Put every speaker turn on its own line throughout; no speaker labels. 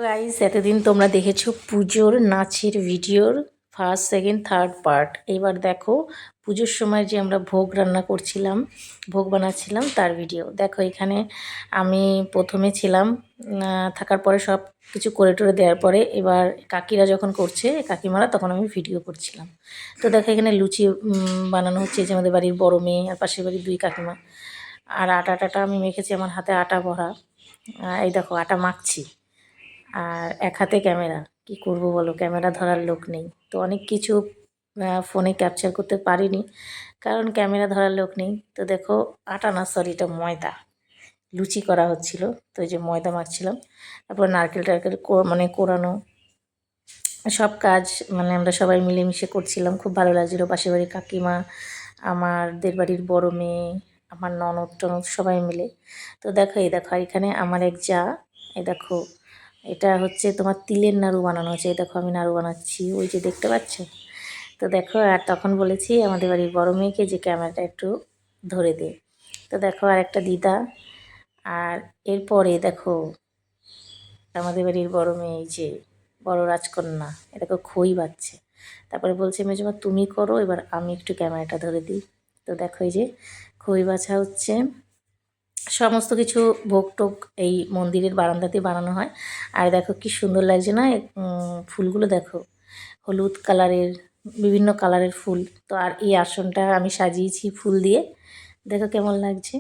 Guys, এতদিন তোমরা দেখেছো পুজোর নাচের ভিডিওর ফার্স্ট সেকেন্ড থার্ড পার্ট। এবার দেখো পুজোর সময় যে আমরা ভোগ রান্না করছিলাম, ভোগ বানাচ্ছিলাম তার ভিডিও দেখো। এখানে আমি প্রথমে ছিলাম, থাকার পরে সব কিছু করে টোরে দেওয়ার পরে এবার কাকিরা যখন করছে, কাকিমারা, তখন আমি ভিডিও করছিলাম। তো দেখো এখানে লুচি বানানো হচ্ছে, যে আমাদের বাড়ির বড় মেয়ে আর পাশের বাড়ির দুই কাকিমা। আর আটাটা আমি মেখেছি, আমার হাতে আটা ভরা। এই দেখো আটা মাখছি, আর এক হাতে ক্যামেরা। কি করব বলো, ক্যামেরা ধরার লোক নেই, তো অনেক কিছু ফোনে ক্যাপচার করতে পারিনি, কারণ ক্যামেরা ধরার লোক নেই। তো দেখো আটা না, সরি, এটা ময়দা, লুচি করা হচ্ছিল। তো এই যে ময়দা মাখছিলাম, তারপর নারকেল টারকেল মানে কোরানো সব কাজ, মানে আমরা সবাই মিলেমিশে করছিলাম, খুব ভালো লাগছিলো। পাশের বাড়ির কাকিমা, আমাদের বাড়ির বড় মেয়ে, আমার ননদ টনদ সবাই মিলে। তো দেখো এই দেখো, আর এখানে আমার এক যা, এই দেখো এটা হচ্ছে তোমার তিলের নাড়ু বানানো হচ্ছে। এই দেখো আমি নাড়ু বানাচ্ছি, ওই যে দেখতে পাচ্ছ। তো দেখো, আর তখন বলেছি আমাদের বাড়ির বড় মেয়েকে যে ক্যামেরাটা একটু ধরে দে। তো দেখো আর একটা দিদা, আর এরপরে দেখো আমাদের বাড়ির বড় মেয়ে, এই যে বড় রাজকন্যা, এটাকে খই বাচ্ছে। তারপরে বলছে মেজমা তুমি করো, এবার আমি একটু ক্যামেরাটা ধরে দিই। তো দেখো এই যে খই বাছা হচ্ছে। সমস্ত কিছু ভোগ টোগ এই মন্দিরের বারান্দাতে বানানো হয়। আর দেখো কি সুন্দর লাগছে না, ফুলগুলো দেখো, হলুদ কালারের, বিভিন্ন কালারের ফুল। তো আর এই আসনটা আমি সাজিয়েছি ফুল দিয়ে, দেখো কেমন লাগছে।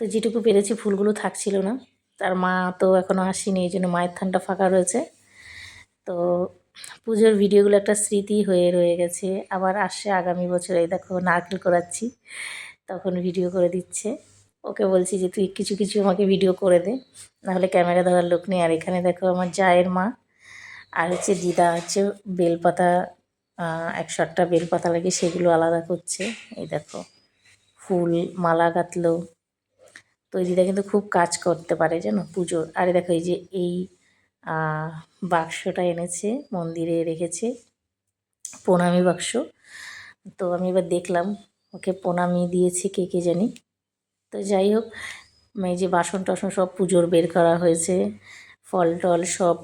তো যেটুকু পেরেছি, ফুলগুলো থাকছিল না, তার মা তো এখনও আসেনি, এই জন্য মায়ের থানটা ফাঁকা রয়েছে। তো পুজোর ভিডিওগুলো একটা স্মৃতি হয়ে রয়ে গেছে, আবার আসছে আগামী বছর। এই দেখো নারকেল কোরাচ্ছি, তখন ভিডিও করে দিচ্ছে। ওকে বলছি যে তুই কিছু কিছু আমাকে ভিডিও করে দে, নাহলে ক্যামেরা ধরার লোক নেই। আর এখানে দেখো আমার জায়ের মা, আর হচ্ছে দিদা হচ্ছে বেলপাতা, 100টা বেলপাতা লাগে, সেগুলো আলাদা করছে। এই দেখো ফুল মালা গাঁথলো। তো এই দিদা কিন্তু খুব কাজ করতে পারে জানো পুজোর। আর দেখো এই যে এই বাক্সটা এনেছে, মন্দিরে রেখেছে, প্রণামী বাক্স। তো আমি এবার দেখলাম ওকে প্রণামী দিয়েছে কে কে জানি। তো যাই হোক, এই যে বাসন টাসন সব পুজোর বের করা হয়েছে, ফল টল সব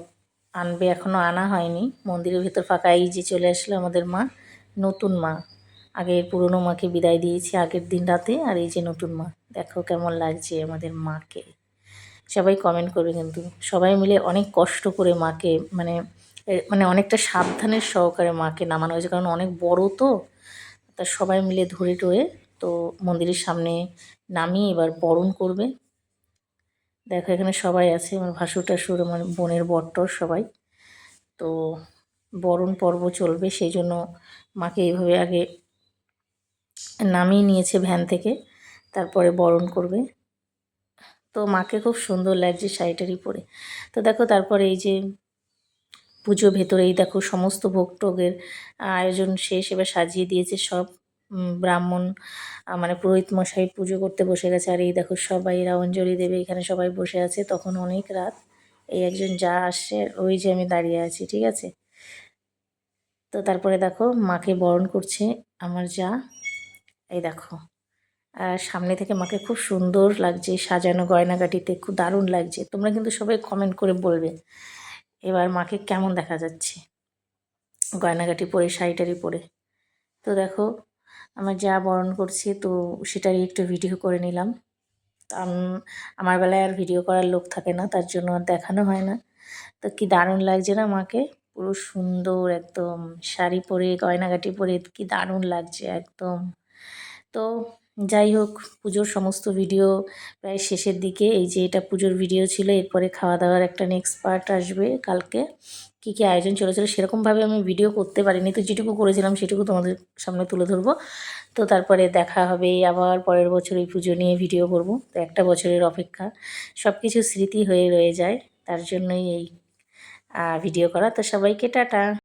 আনবে, এখনও আনা হয়নি। মন্দিরের ভেতর ফাঁকা। এই যে চলে আসলো আমাদের মা, নতুন মা। আগের পুরনো মাকে বিদায় দিয়েছি আগের দিন রাতে, আর এই যে নতুন মা, দেখো কেমন লাগছে আমাদের মাকে। সবাই কমেন্ট করবে কিন্তু। সবাই মিলে অনেক কষ্ট করে মাকে, মানে অনেকটা সাবধানের সহকারে মাকে নামানো হয়েছে, কারণ অনেক বড় তো। তা সবাই মিলে ধরে টরে তো মন্দিরের সামনে নামিয়ে এবার বরণ করবে। দেখো এখানে সবাই আছে, আমার ভাসুর টাসুর, আমার বোনের বরটর সবাই। তো বরণ পর্ব চলবে, সেই জন্য মাকে এইভাবে আগে নামিয়ে নিয়েছে ভ্যান থেকে, তারপরে বরণ করবে। তো মাকে খুব সুন্দর লাগছে শাড়িটারি পরে। তো দেখো তারপরে এই যে পুজো ভেতরেই দেখো সমস্ত ভোগ টোগের আয়োজন শেষ, এবার সাজিয়ে দিয়েছে সব। ব্রাহ্মণ, মানে পুরোহিত মশাই পুজো করতে বসে গেছে। আর এই দেখো সবাই এরা অঞ্জলি দেবে, এখানে সবাই বসে আছে, তখন অনেক রাত। এই একজন যা আসছে, ওই যে আমি দাঁড়িয়ে আছি, ঠিক আছে। তো তারপরে দেখো মাকে বরণ করছে আমার যা, এই দেখো। আর সামনে থেকে মাকে খুব সুন্দর লাগছে সাজানো, গয়নাগাটিতে খুব দারুণ লাগছে। তোমরা কিন্তু সবাই কমেন্ট করে বলবে এবার মাকে কেমন দেখা যাচ্ছে গয়নাগাটি পরে, শাড়িটারি পরে। তো দেখো আমার যা বরণ করছে, তো সেটারই একটু ভিডিও করে নিলাম। আমার বেলায় আর ভিডিও করার লোক থাকে না, তার জন্য আর দেখানো হয় না। তো কি দারুণ লাগছে না মাকে, পুরো সুন্দর একদম শাড়ি পরে, গয়নাগাটি পরে, কি দারুণ লাগছে একদম। তো যাই হোক, পুজোর সমস্ত ভিডিও প্রায় শেষের দিকে। এই যে এটা পুজোর ভিডিও ছিল, এরপরে খাওয়া দাওয়ার একটা নেক্সট পার্ট আসবে কালকে। কী কী আয়োজন চলেছিল সেরকমভাবে আমি ভিডিও করতে পারিনি, তো যেটুকু করেছিলাম সেটুকু তোমাদের সামনে তুলে ধরবো। তো তারপরে দেখা হবে আবার পরের বছর এই পুজো নিয়ে ভিডিও করব। তো একটা বছরের অপেক্ষা, সব কিছু স্মৃতি হয়ে রয়ে যায়, তার জন্যই এই ভিডিও করা। তো সবাইকে টাটা।